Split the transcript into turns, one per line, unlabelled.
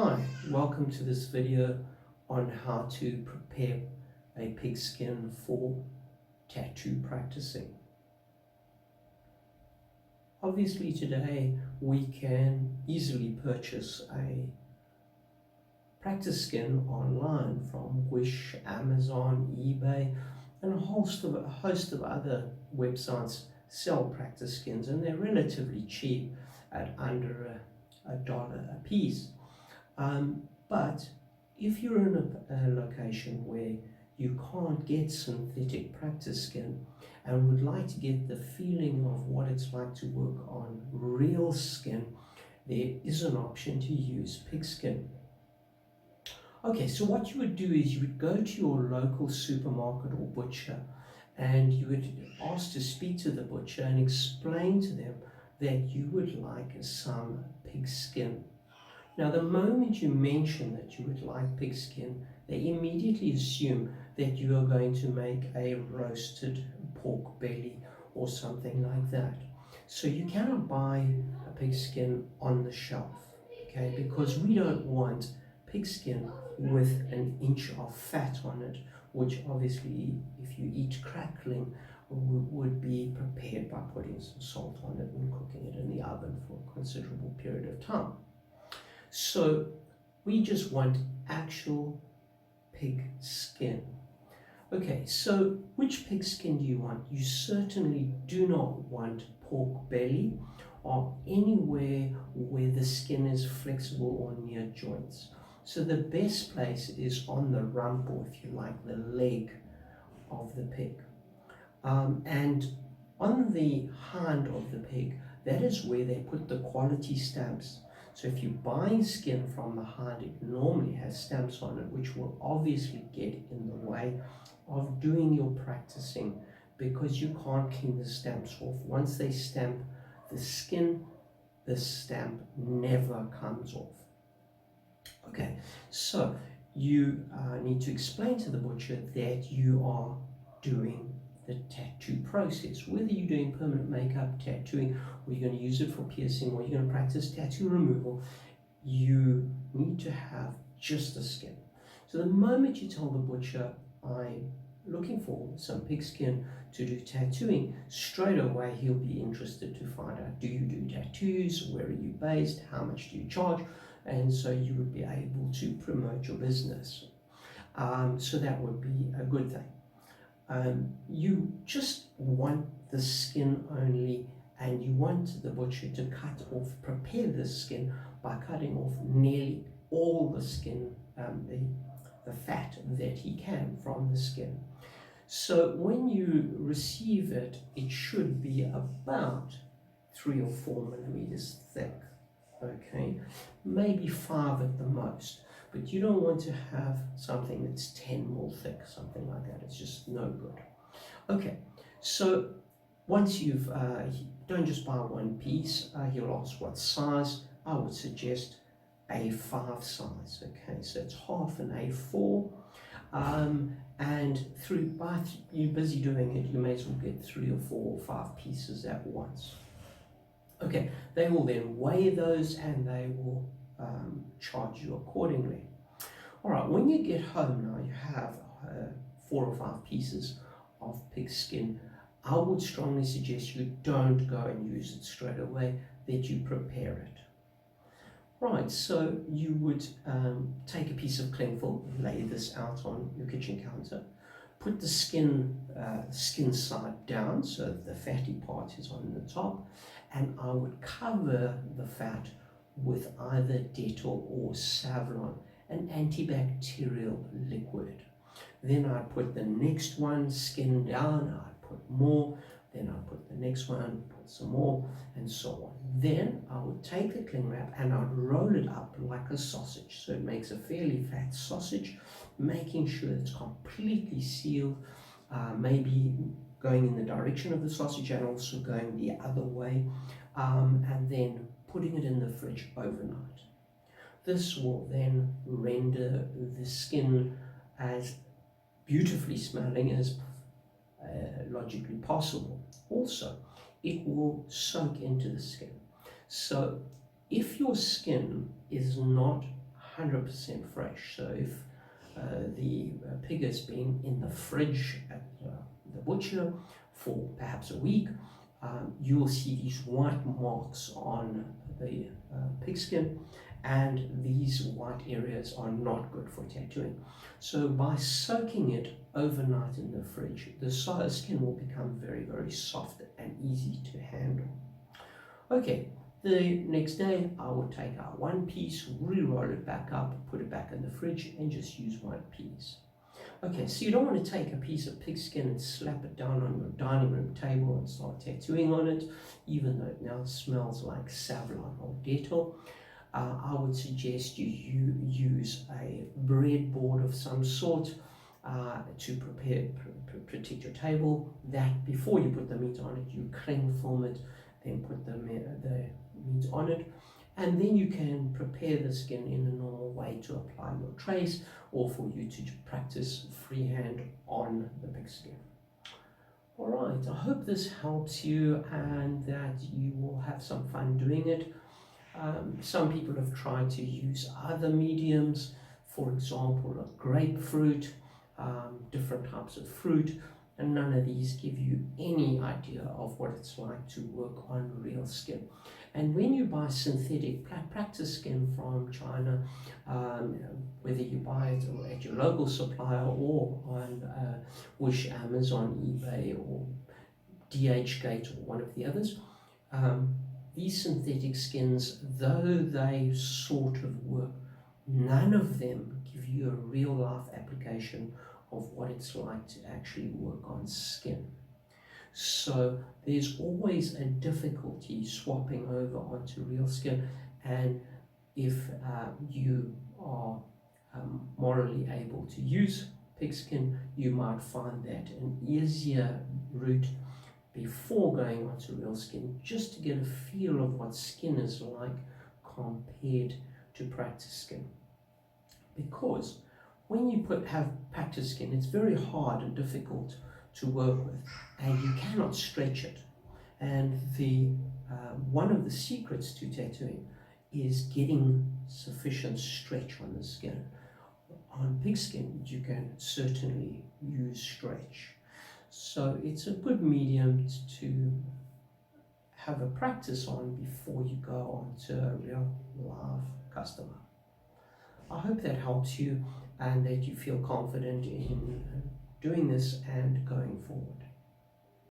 Hi, welcome to this video on how to prepare a pigskin for tattoo practicing. Obviously today we can easily purchase a practice skin online from Wish, Amazon, eBay, and a host of other websites sell practice skins, and they're relatively cheap at under $1 a piece. But if you're in a location where you can't get synthetic practice skin and would like to get the feeling of what it's like to work on real skin, there is an option to use pigskin. Okay, so what you would do is you would go to your local supermarket or butcher and you would ask to speak to the butcher and explain to them that you would like some pigskin. Now, the moment you mention that you would like pigskin, they immediately assume that you are going to make a roasted pork belly or something like that. So you cannot buy a pigskin on the shelf, okay? Because we don't want pigskin with an inch of fat on it, which obviously, if you eat crackling, would be prepared by putting some salt on it and cooking it in the oven for a considerable period of time. So we just want actual pig skin. Okay, so which pig skin do you want? You certainly do not want pork belly or anywhere where the skin is flexible or near joints. So the best place is on the rump, or if you like, the leg of the pig. And on the hind of the pig, that is where they put the quality stamps. So if you're buying skin from the hind, it normally has stamps on it, which will obviously get in the way of doing your practicing because you can't clean the stamps off. Once they stamp the skin, the stamp never comes off. Okay, so you need to explain to the butcher that you are doing the tattoo process, whether you're doing permanent makeup, tattooing, or you're going to use it for piercing, or you're going to practice tattoo removal. You need to have just the skin. So the moment you tell the butcher, I'm looking for some pig skin to do tattooing, straight away he'll be interested to find out, do you do tattoos, where are you based, how much do you charge, and so you would be able to promote your business. So that would be a good thing. You just want the skin only, and you want the butcher to prepare the skin by cutting off nearly all the skin, the fat that he can from the skin. So when you receive it, it should be about 3 or 4 millimeters thick, okay? Maybe 5 at the most. But you don't want to have something that's 10 mil thick, something like that. It's just no good. Okay, so once you've, don't just buy one piece. He'll ask what size. I would suggest A5 size. Okay, so it's half an A4. And you're busy doing it, you may as well get 3 or 4 or 5 pieces at once. Okay, they will then weigh those and they will charge you accordingly. All right, when you get home now, you have 4 or 5 pieces of pig skin. I would strongly suggest you don't go and use it straight away, that you prepare it. Right, so you would take a piece of cling film, lay this out on your kitchen counter, put the skin side down so the fatty part is on the top, and I would cover the fat with either Dettol or Savlon, an antibacterial liquid. Then I'd put the next one, skin down, I'd put more, then I'd put the next one, put some more, and so on. Then I would take the cling wrap and I'd roll it up like a sausage, so it makes a fairly fat sausage, making sure it's completely sealed, maybe going in the direction of the sausage and also going the other way, and then putting it in the fridge overnight. This will then render the skin as beautifully smelling as logically possible. Also, it will soak into the skin. So if your skin is not 100% fresh. So if the pig has been in the fridge at the butcher for perhaps a week, you will see these white marks on the pigskin, and these white areas are not good for tattooing. So by soaking it overnight in the fridge, the skin will become very, very soft and easy to handle. Okay, the next day I will take out one piece, re-roll it back up, put it back in the fridge, and just use one piece. Okay, so you don't want to take a piece of pigskin and slap it down on your dining room table and start tattooing on it, even though it now smells like Savlon or Dettol. I would suggest you use a breadboard of some sort to protect your table. That before you put the meat on it, you cling film it, then put the meat on it, and then you can prepare the skin in a normal way to apply your trace, or for you to practice freehand on the pigskin. Alright, I hope this helps you and that you will have some fun doing it. Some people have tried to use other mediums, for example a grapefruit, different types of fruit, and none of these give you any idea of what it's like to work on real skin. And when you buy synthetic practice skin from China, whether you buy it at your local supplier or on Wish, Amazon, eBay, or DHgate, or one of the others, these synthetic skins, though they sort of work, none of them give you a real life application of what it's like to actually work on skin. So there's always a difficulty swapping over onto real skin, and if you are morally able to use pigskin, you might find that an easier route before going onto real skin, just to get a feel of what skin is like compared to practice skin. Because when you have practice skin, it's very hard and difficult to work with, and you cannot stretch it. And one of the secrets to tattooing is getting sufficient stretch on the skin. On pigskin, you can certainly use stretch. So it's a good medium to have a practice on before you go on to a real live customer. I hope that helps you and that you feel confident in doing this and going forward.